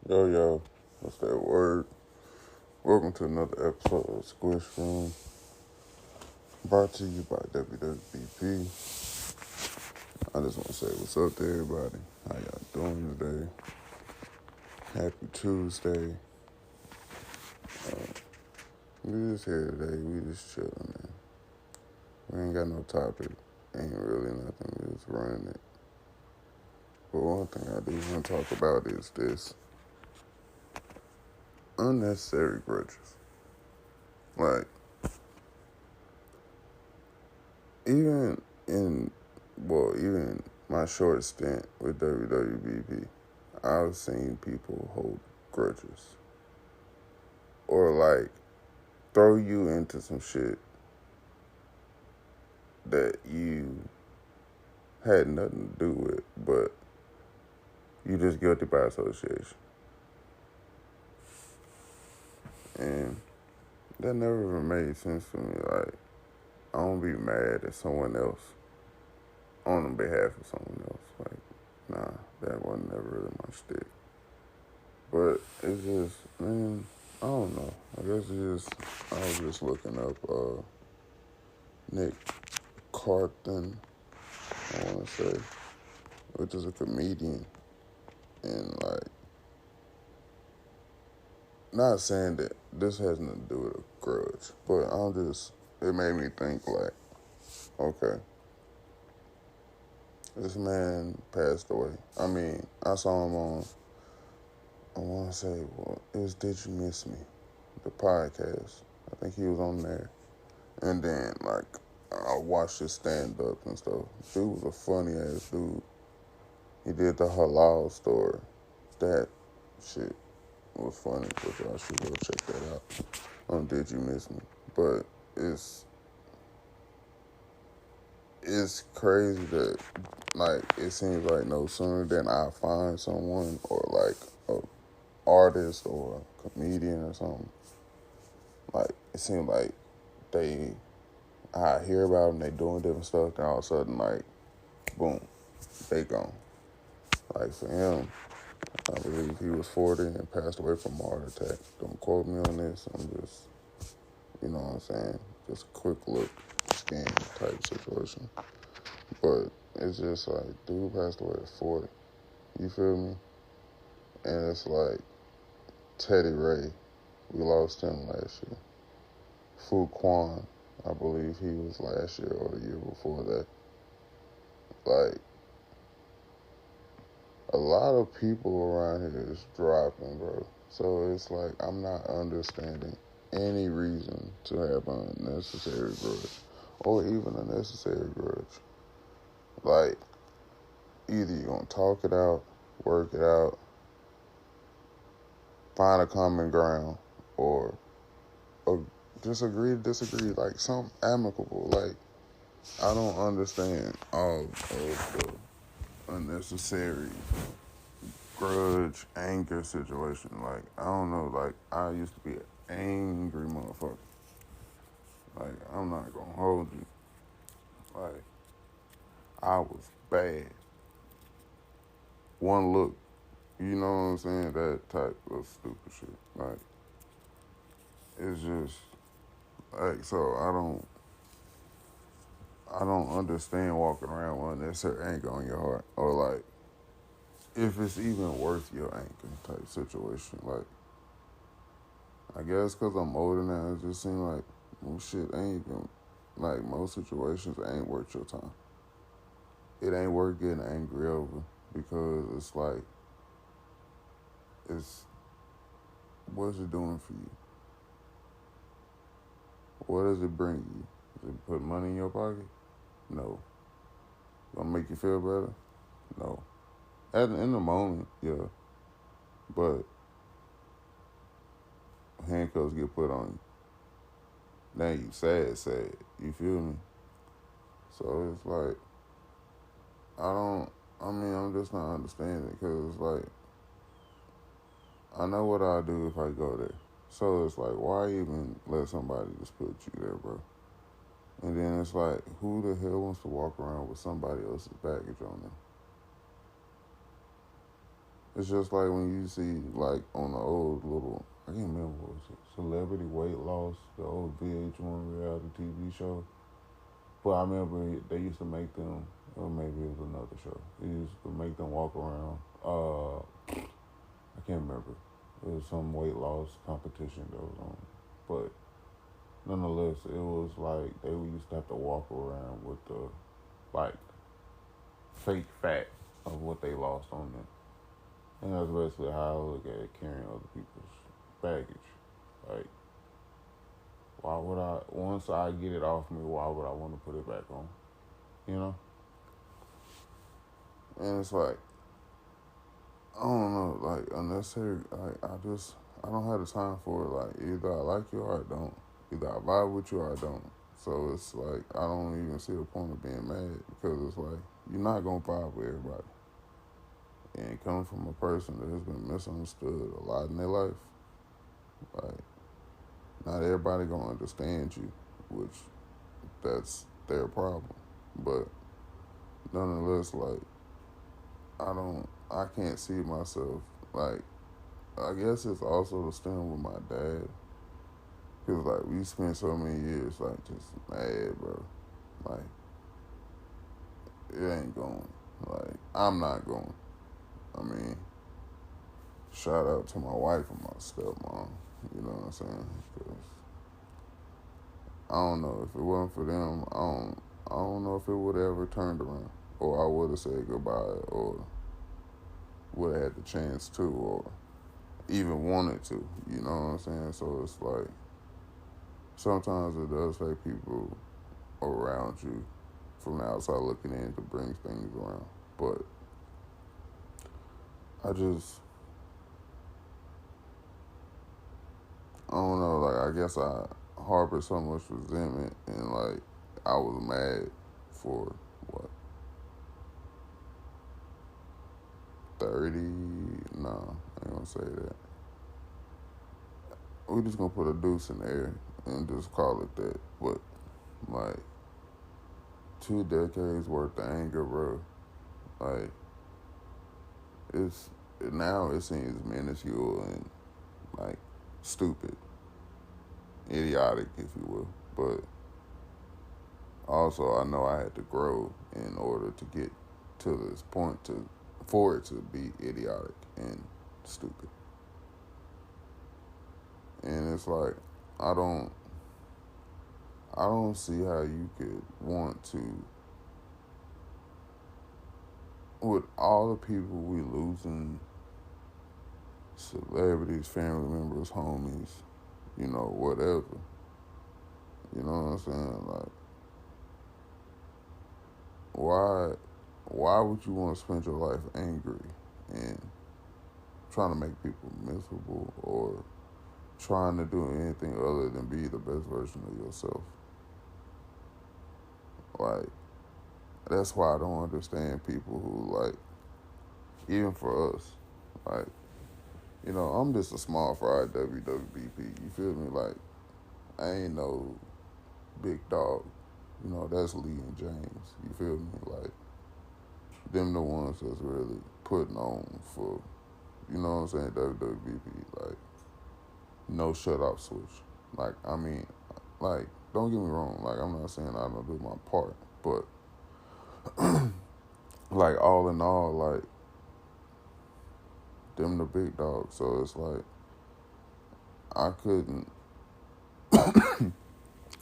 Yo, yo, what's that word? Welcome to another episode of Squish Room, brought to you by WWBP. I just want to say what's up to everybody. How y'all doing today? Happy Tuesday. We just here today. We just chilling, man. We ain't got no topic. Ain't really nothing. We just running it. But one thing I do want to talk about is this. Unnecessary grudges. Like, even in my short stint with WWBP, I've seen people hold grudges. Or like throw you into some shit that you had nothing to do with, but you just guilty by association. And that never even made sense to me. Like, I don't be mad at someone else on behalf of someone else. Like, nah, that wasn't never really my shtick. But it's just, man, I don't know. I guess I was just looking up Nick Carthen, I want to say, which is a comedian. And, like, not saying that this has nothing to do with a grudge, but it made me think, like, okay, this man passed away. I mean, I saw him on, I want to say, it was Did You Miss Me? The podcast. I think he was on there. And then, like, I watched his stand-up and stuff. Dude was a funny-ass dude. He did the halal story. That shit was funny, but y'all should go check that out on Did You Miss Me? But it's crazy that, like, it seems like no sooner than I find someone or, like, a artist or a comedian or something, like, it seems like I hear about them, they doing different stuff, then all of a sudden, like, boom, they gone. Like, for him, I believe he was 40 and passed away from a heart attack. Don't quote me on this. I'm just, you know what I'm saying? Just a quick look, scan type situation. But it's just like, dude passed away at 40. You feel me? And it's like, Teddy Ray, we lost him last year. Fu Quan, I believe he was last year or the year before that. Like, a lot of people around here is dropping, bro. So it's like, I'm not understanding any reason to have an unnecessary grudge or even a necessary grudge. Like, either you're going to talk it out, work it out, find a common ground, or just agree to disagree, like something amicable. Like, I don't understand all of the unnecessary grudge, anger situation. Like, I don't know, like, I used to be an angry motherfucker. Like, I'm not gonna hold you. Like, I was bad. One look, you know what I'm saying? That type of stupid shit. Like, it's just, like, so I don't understand walking around with unnecessary anger on your heart. Or, like, if it's even worth your anger type situation. Like, I guess because I'm older now, it just seems like, well, shit ain't even, like, most situations ain't worth your time. It ain't worth getting angry over because it's like, what's it doing for you? What does it bring you? Does it put money in your pocket? No. Gonna make you feel better? No. In the moment, yeah. But handcuffs get put on you. Now you sad. You feel me? So it's like, I'm just not understanding because it's like, I know what I'll do if I go there. So it's like, why even let somebody just put you there, bro? And then it's like, who the hell wants to walk around with somebody else's baggage on them? It's just like when you see, like, on the old little, I can't remember what was it, Celebrity Weight Loss, the old VH1 reality TV show. But I remember they used to make them, or maybe it was another show. They used to make them walk around. I can't remember. It was some weight loss competition that was on. But nonetheless, it was like they used to have to walk around with the, like, fake fat of what they lost on them. And that's basically how I look at carrying other people's baggage. Like, why would I, once I get it off me, why would I want to put it back on? You know? And it's like, I don't know, like, unnecessary, like, I don't have the time for it. Like, either I like you or I don't. Either I vibe with you or I don't. So it's like, I don't even see the point of being mad, because it's like, you're not going to vibe with everybody. And coming from a person that has been misunderstood a lot in their life, like, not everybody going to understand you, which that's their problem. But nonetheless, like, I can't see myself, like, I guess it's also the stem with my dad. Because, like, we spent so many years, like, just mad, bro. Like, it ain't going. Like, I'm not going. I mean, shout out to my wife and my stepmom. You know what I'm saying? Because I don't know. If it wasn't for them, I don't know if it would have ever turned around. Or I would have said goodbye, or would have had the chance to, or even wanted to. You know what I'm saying? So it's like, sometimes it does take people around you from the outside looking in to bring things around. But I don't know, like, I guess I harbored so much resentment, and, like, I was mad for, what, 30? No, I ain't gonna say that. We just gonna put a deuce in there and just call it that. But, like, 2 decades worth of anger, bro. Like, now it seems minuscule and, like, stupid, idiotic, if you will. But also, I know I had to grow in order to get to this point for it to be idiotic and stupid. And it's like, I don't see how you could want to, with all the people we losing, celebrities, family members, homies, whatever. You know what I'm saying? Like, why would you want to spend your life angry and trying to make people miserable, or trying to do anything other than be the best version of yourself? Like, that's why I don't understand people who, like, even for us, like, I'm just a small fry WWBP. You feel me? Like, I ain't no big dog. That's Lee and James. You feel me? Like, them the ones that's really putting on for, you know what I'm saying, WWBP. Like, no shut off switch. Like, I mean, like, don't get me wrong. Like, I'm not saying I don't do my part, but like, all in all, like, them the big dogs. So it's like, I couldn't,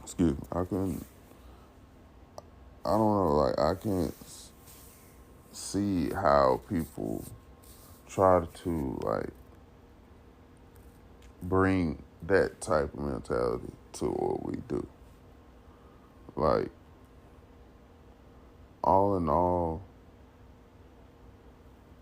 excuse me, I don't know, like, I can't see how people try to, like, bring that type of mentality to what we do. Like, all in all,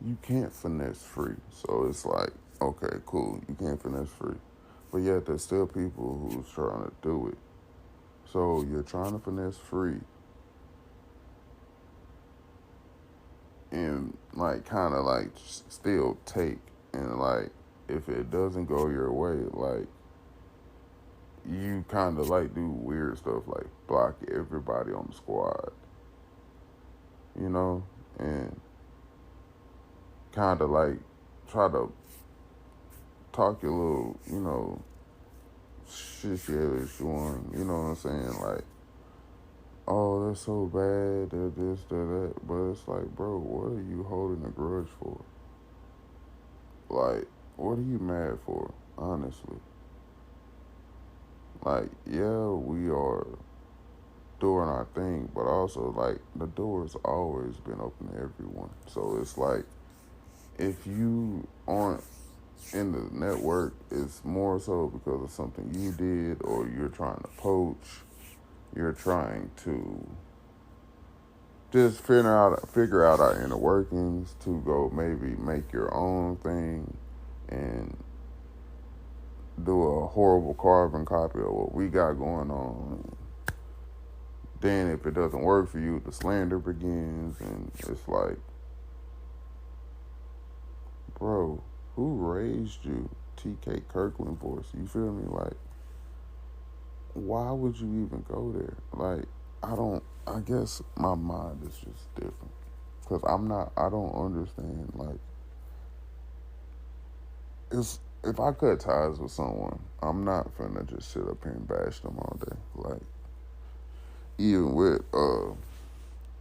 you can't finesse free. So it's like, okay, cool, you can't finesse free. But yet there's still people who's trying to do it. So you're trying to finesse free and, like, kind of, like, still take. And, like, if it doesn't go your way, like, you kind of, like, do weird stuff, like block everybody on the squad, and kind of, like, try to talk your little, shit you want, you know what I'm saying? Like, oh, that's so bad, they're this, they're that. But it's like, bro, what are you holding a grudge for? Like, what are you mad for, honestly? Like, yeah, we are doing our thing, but also, like, the door's always been open to everyone. So it's like, if you aren't in the network, it's more so because of something you did, or you're trying to poach, you're trying to just figure out our inner workings to go maybe make your own thing and do a horrible carbon copy of what we got going on. Then if it doesn't work for you, the slander begins, and it's like, bro, who raised you? TK Kirkland voice. You feel me? Like, why would you even go there? Like, I guess my mind is just different. Because I don't understand, like, if I cut ties with someone, I'm not finna just sit up here and bash them all day. Like, even with the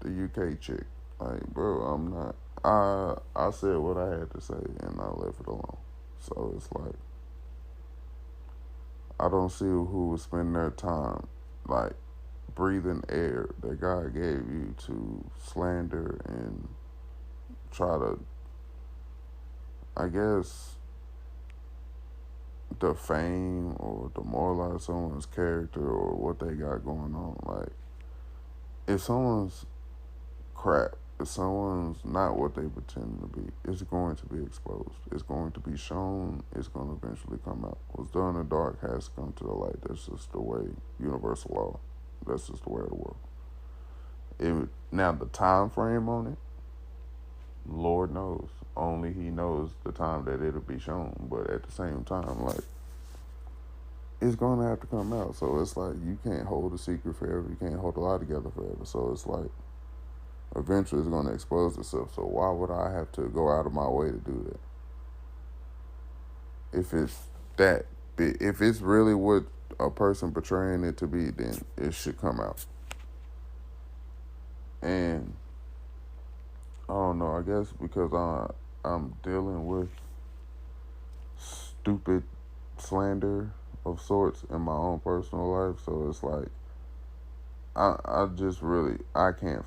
UK chick, like, bro, I'm not. I said what I had to say and I left it alone. So it's like, I don't see who would spend their time, like, breathing air that God gave you to slander and try to, I guess, defame or demoralize someone's character or what they got going on. Like, if someone's crap, if someone's not what they pretend to be, it's going to be exposed. It's going to be shown. It's going to eventually come out. What's done in the dark has to come to the light. That's just the way, universal law. That's just the way of the world. Now, the time frame on it, Lord knows. Only He knows the time that it'll be shown. But at the same time, like, it's going to have to come out. So it's like, you can't hold a secret forever. You can't hold a lie together forever. So it's like, eventually it's going to expose itself. So why would I have to go out of my way to do that? If it's that big, if it's really what a person portraying it to be, then it should come out. And I don't know, I guess because I'm dealing with stupid slander of sorts in my own personal life, so it's like, I just really, I can't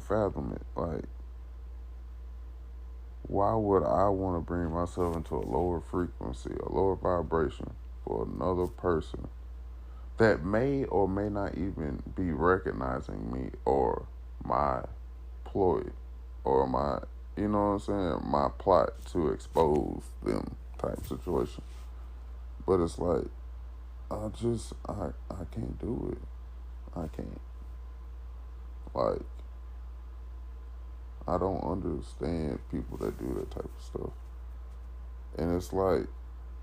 fathom it. Like, why would I want to bring myself into a lower frequency, a lower vibration for another person that may or may not even be recognizing me or my ploy or my, you know what I'm saying, my plot to expose them type situation. But it's like, I can't do it. I can't. Like, I don't understand people that do that type of stuff. And it's like,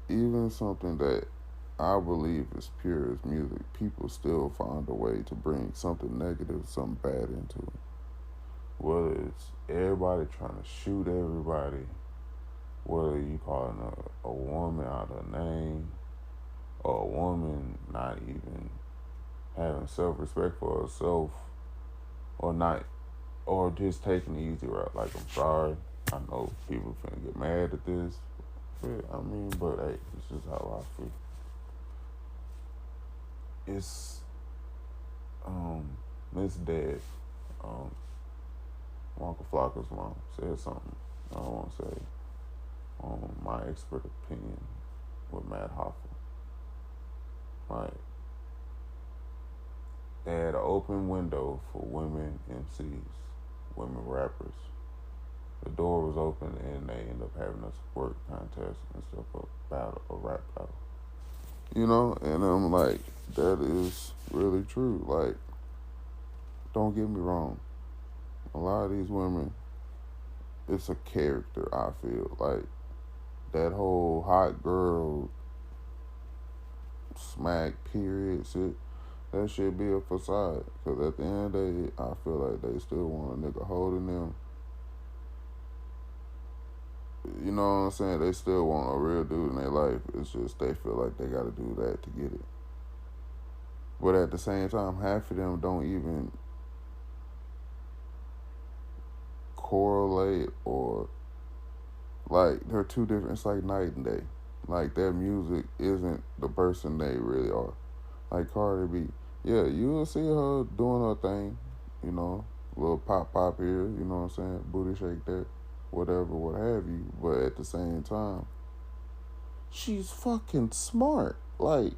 even something that I believe is pure as music, people still find a way to bring something negative, something bad into it. Whether it's everybody trying to shoot everybody, whether you calling a woman out of name, or a woman not even having self-respect for herself, or not, or just taking the easy route. Like, I'm sorry, I know people finna get mad at this. But hey, this is how I feel. It's Miss Dead, Wonka Flocka's mom said something. I don't want to say my expert opinion with Matt Hoffa. Like, they had an open window for women MCs, women rappers. The door was open and they ended up having a work contest and stuff, a rap battle. You know, and I'm like, that is really true. Like, don't get me wrong. A lot of these women, it's a character, I feel. Like, that whole hot girl smack period shit, that should be a facade. Because at the end of the day, I feel like they still want a nigga holding them. you know what I'm saying? They still want a real dude in their life. It's just they feel like they got to do that to get it. But at the same time, half of them don't even correlate or like they're two different. It's like night and day. Like their music isn't the person they really are. Like Cardi B, yeah, you will see her doing her thing, you know, little pop here, you know what I'm saying, booty shake there, whatever, what have you. But at the same time, she's fucking smart. Like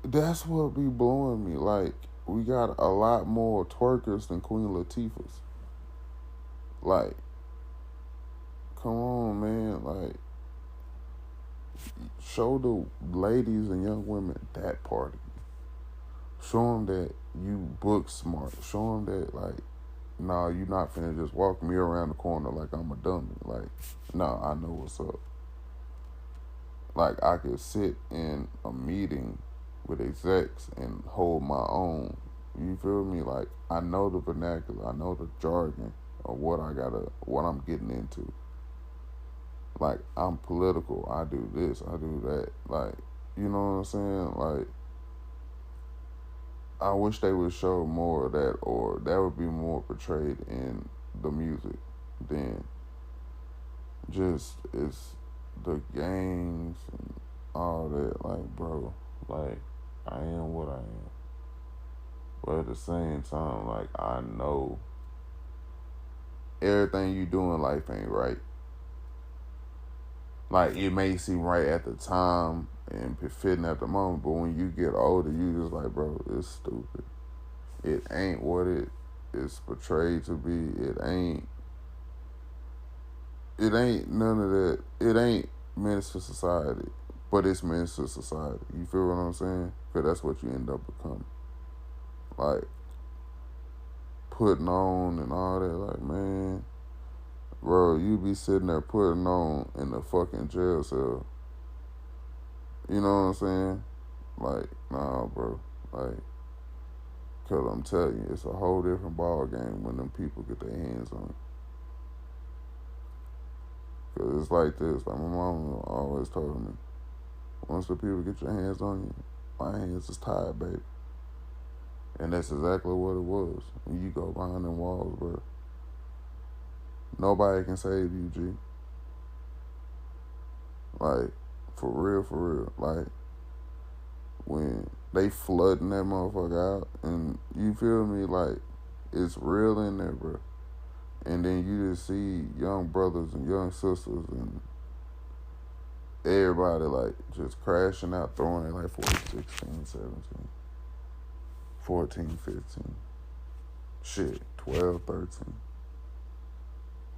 that's what be blowing me. Like we got a lot more twerkers than Queen Latifah's. Like, come on, man. Like, show the ladies and young women that part of you. Show them that you book smart. Show them that, like, nah, you not finna just walk me around the corner like I'm a dummy. Like, nah, I know what's up. Like, I could sit in a meeting with execs and hold my own. You feel me? Like, I know the vernacular. I know the jargon of what I'm getting into. Like, I'm political. I do this. I do that. Like, you know what I'm saying? Like, I wish they would show more of that, or that would be more portrayed in the music than just it's the gangs and all that. Like, bro, like, I am what I am. But at the same time, like, I know everything you do in life ain't right. Like, it may seem right at the time and fitting at the moment, but when you get older, you just like, bro, it's stupid. It ain't what it is portrayed to be. It ain't none of that. It ain't meant for society, but it's meant for society. You feel what I'm saying? Because that's what you end up becoming. Like, putting on and all that, like, man, bro, you be sitting there putting on in the fucking jail cell. You know what I'm saying? Like, nah, bro. Like, because I'm telling you, it's a whole different ball game when them people get their hands on you. Because it's like this. Like, my mom always told me, once the people get your hands on you, my hands is tied, baby. And that's exactly what it was. When you go behind them walls, bro, nobody can save you, G. Like, for real. Like, when they flooding that motherfucker out, and you feel me, like, it's real in there, bro. And then you just see young brothers and young sisters and everybody, like, just crashing out, throwing it like 14, 16, 17, 14, 15, shit, 12, 13.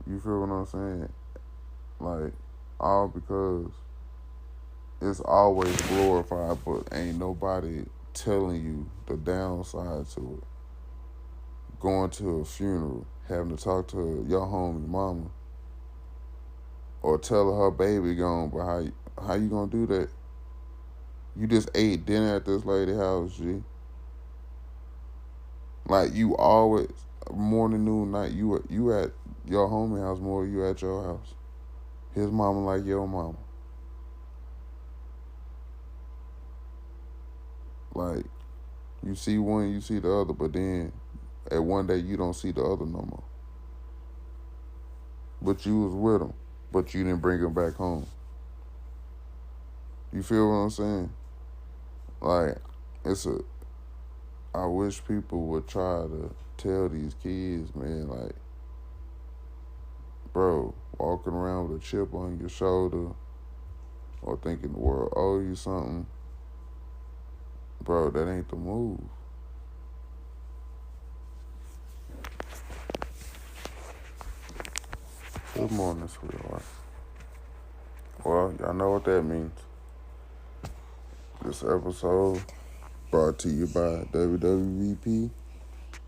You feel what I'm saying? Like, all because it's always glorified, but ain't nobody telling you the downside to it. Going to a funeral, having to talk to your homie mama, or tell her baby gone, but how you gonna do that? You just ate dinner at this lady house, G. Like, you always, morning, noon, night, you at your homie house more than you at your house. His mama like your mama. Like, you see one, you see the other, but then at one day you don't see the other no more. But you was with him, but you didn't bring him back home. You feel what I'm saying? Like, I wish people would try to tell these kids, man, like, bro, walking around with a chip on your shoulder or thinking the world owe you something, bro, that ain't the move. Good morning, sweetheart. Well, y'all know what that means. This episode brought to you by WWVP,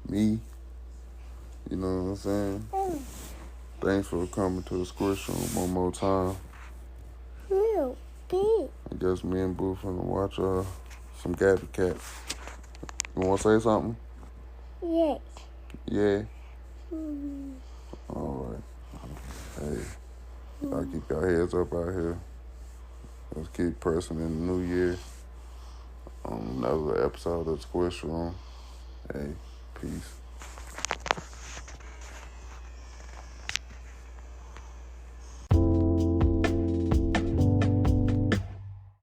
me, you know what I'm saying? Thanks for coming to the Squish Room one more time. I guess me and Boo finna watch some Gabby Cat. You wanna say something? Yes. Yeah? Mm-hmm. All right. Hey. Y'all keep your heads up out here. Let's keep pressing in the new year on another episode of the Squish Room. Hey, peace.